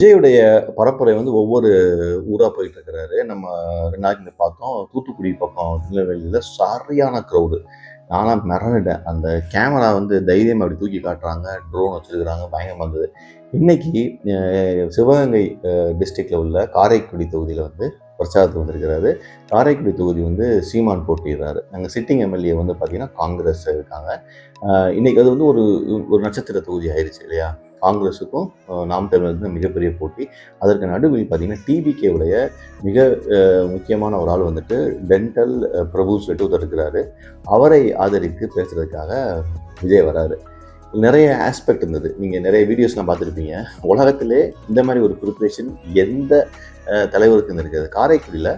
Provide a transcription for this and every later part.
விஜயுடைய பரப்புரை வந்து ஒவ்வொரு ஊரா போயிட்டு இருக்கிறாரு. நம்ம 2 நாளைக்கு முன்னாடி பார்த்தோம். தூத்துக்குடி பக்கம் திருநெல்வேலியில சரியான கிரவுடு. நான்லாம் மிரண்டுட்டேன். அந்த கேமரா வந்து தைரியமா அப்படி தூக்கி காட்டுறாங்க. ட்ரோன் வச்சிருக்கிறாங்க. பயங்கரமா இருந்தது. இன்னைக்கு சிவகங்கை டிஸ்ட்ரிக்ட்ல உள்ள காரைக்குடி தொகுதியில வந்து பிரச்சாரத்துக்கு வந்திருக்கிறாரு. காரைக்குடி தொகுதி வந்து சீமான் போட்டியிடுறாரு. அங்க சிட்டிங் எம்எல்ஏ வந்து பார்த்தீங்கன்னா காங்கிரஸ் இருக்காங்க. இன்னைக்கு அது வந்து ஒரு ஒரு நட்சத்திர தொகுதி ஆயிடுச்சு இல்லையா? காங்கிரஸுக்கும் நாம் தமிழருக்கும் மிகப்பெரிய போட்டி. அதற்கு நடுவில் பார்த்தீங்கன்னா டிவிகேவுடைய மிக முக்கியமான ஒரு ஆள் வந்துட்டு டென்டல் பிரபு சொல்லிட்டு ஒருத்தர் இருக்கிறாரு. அவரை ஆதரித்து பேசுறதுக்காக விஜய் வராரு. நிறைய ஆஸ்பெக்ட் இருந்தது. நீங்கள் நிறைய வீடியோஸ்லாம் பார்த்துருப்பீங்க. உலகத்திலே இந்த மாதிரி ஒரு ப்ரிப்ரேஷன் எந்த தலைவருக்கு இருக்காது. காரைக்குடியில்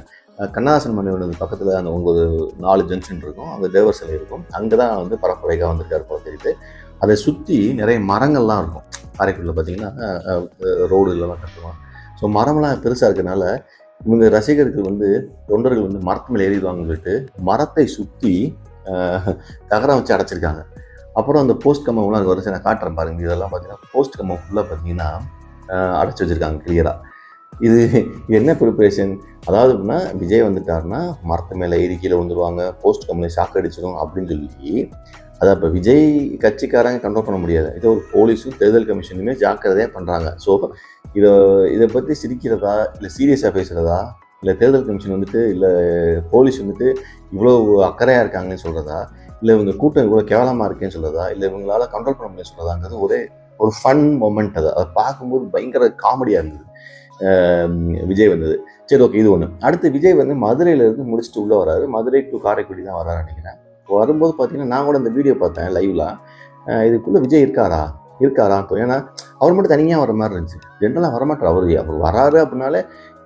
கண்ணதாசன் மண்டபம் பக்கத்தில் அந்த ஒரு 4 ஜங்ஷன் இருக்கும். அங்கே தேவர் சிலை இருக்கும். அங்கே தான் வந்து பரப்புரைக்காக வந்திருக்காரு போல தெரியுது. அதை சுற்றி நிறைய மரங்கள்லாம் இருக்கும். காரைக்குடியில் பார்த்தீங்கன்னா ரோடு இல்லைலாம் கட்டுவோம். ஸோ மரம்லாம் பெருசாக இருக்கனால இவங்க ரசிகர்கள் வந்து தொண்டர்கள் வந்து மரத்து மேலே ஏறிடுவாங்கன்னு சொல்லிட்டு மரத்தை சுற்றி தகரம் வச்சு அடைச்சிருக்காங்க. அப்புறம் அந்த போஸ்ட் கம்பம்லாம் இருக்கு வரிசை நான் காட்டுறேன் பாருங்க. இதெல்லாம் பார்த்தீங்கன்னா போஸ்ட் கம்பம் ஃபுல்லாக பார்த்தீங்கன்னா அடைச்சி வச்சுருக்காங்க கிளியராக. இது என்ன ப்ரிப்பரேஷன்? அதாவது அப்படின்னா விஜய் வந்துட்டாருன்னா மரத்து மேலே ஏறி கீழே வந்துடுவாங்க, போஸ்ட் கம்பெனி ஷாக் அடிச்சிடும் அப்படின்னு சொல்லி அதை இப்போ விஜய் கட்சிக்காரங்க கண்ட்ரோல் பண்ண முடியாது. இதை ஒரு போலீஸும் தேர்தல் கமிஷனுமே ஜாக்கிரதையாக பண்ணுறாங்க. ஸோ இதை பற்றி சிரிக்கிறதா இல்லை சீரியஸாக பேசுகிறதா இல்லை தேர்தல் கமிஷன் வந்துட்டு இல்லை போலீஸ் வந்துட்டு இவ்வளோ அக்கறையாக இருக்காங்கன்னு சொல்கிறதா இல்லை இவங்க கூட்டம் இவ்வளோ கேவலமாக இருக்கேன்னு சொல்கிறதா இல்லை இவங்களால கண்ட்ரோல் பண்ண முடியும் சொல்கிறதாங்கிறது ஒரு ஃபன் மொமெண்ட். அதை பார்க்கும்போது பயங்கர காமெடியாக இருந்தது. விஜய் வந்தது. சரி, ஓகே, இது ஒன்று. அடுத்து விஜய் வந்து மதுரையிலேருந்து முடிச்சுட்டு உள்ளே வராரு. மதுரை டு காரைக்குடி தான் வராரு நினைக்கிறேன். வரும்போது பார்த்தீங்கன்னா நான் கூட இந்த வீடியோ பார்த்தேன் லைவ்ல. இதுக்குள்ளே விஜய் இருக்காரா? ஏன்னா அவர் மட்டும் தனியாக வர மாதிரி இருந்துச்சு. ஜென்ரலாக வரமாட்டார். அவர் வராரு அப்படின்னாலே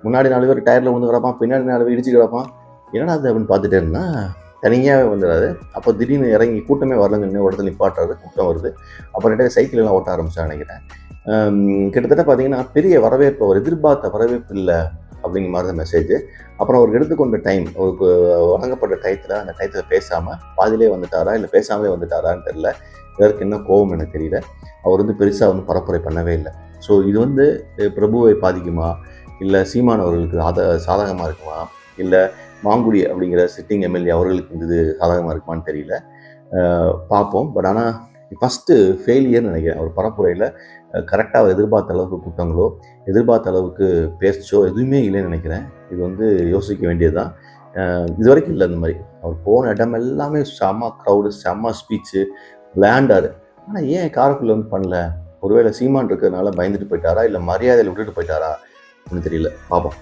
முன்னாடி 4 பேர் டயரில் வந்து கிடப்பான், பின்னாடி 4 பேர் இடிச்சு கிடப்பான். என்னடா அது அப்படின்னு பார்த்துட்டே இருந்தால் தனியாகவே வந்துடுறாரு. அப்போ திடீர்னு இறங்கி கூட்டமே வரலன்னு ஒரு இடத்துல நிப்பாட்டுறாரு. கூட்டம் வருது. அப்புறம் சைக்கிள் எல்லாம் ஓட்ட ஆரம்பிச்சான்னு நினைக்கிறேன். கிட்டத்தட்ட பார்த்தீங்கன்னா பெரிய வரவேற்பு, அவர் எதிர்பார்த்த வரவேற்பு இல்லை அப்படிங்கிற மாதிரி தான் மெசேஜ். அப்புறம் அவருக்கு எடுத்துக்கொண்ட டைம், அவருக்கு வழங்கப்பட்ட அந்த டயத்தில் பேசாமல் பாதிலே வந்துட்டாரா இல்லை பேசாமலே வந்துட்டாரான்னு தெரியல. இதற்கு என்ன கோபம் எனக்கு தெரியல. அவர் வந்து பெருசாக வந்து பரப்புரை பண்ணவே இல்லை. ஸோ இது வந்து பிரபுவை பாதிக்குமா இல்லை சீமான் அவர்களுக்கு சாதகமாக இருக்குமா இல்லை மாங்குடி அப்படிங்கிற சிட்டிங் எம்எல்ஏ அவர்களுக்கு இது சாதகமாக இருக்குமான்னு தெரியல. பார்ப்போம். பட் ஆனால் ஃபஸ்ட்டு ஃபெயிலியர்னு நினைக்கிறேன். அவர் பரப்புரையில் கரெக்டாக அவர் எதிர்பார்த்த அளவுக்கு கூட்டங்களோ எதிர்பார்த்த அளவுக்கு பேச்சோ எதுவுமே இல்லைன்னு நினைக்கிறேன். இது வந்து யோசிக்க வேண்டியது தான். இது வரைக்கும் இல்லை அந்த மாதிரி. அவர் போன இடம் எல்லாமே செம்ம க்ரௌடு, செம்ம ஸ்பீச்சு, விளையாண்டார். ஆனால் ஏன் காரைக்குடியில் வந்து பண்ணல? ஒருவேளை சீமான் இருக்கிறதுனால பயந்துட்டு போயிட்டாரா இல்லை மரியாதையில் விட்டுட்டு போயிட்டாரா அப்படின்னு தெரியல. பார்ப்போம்.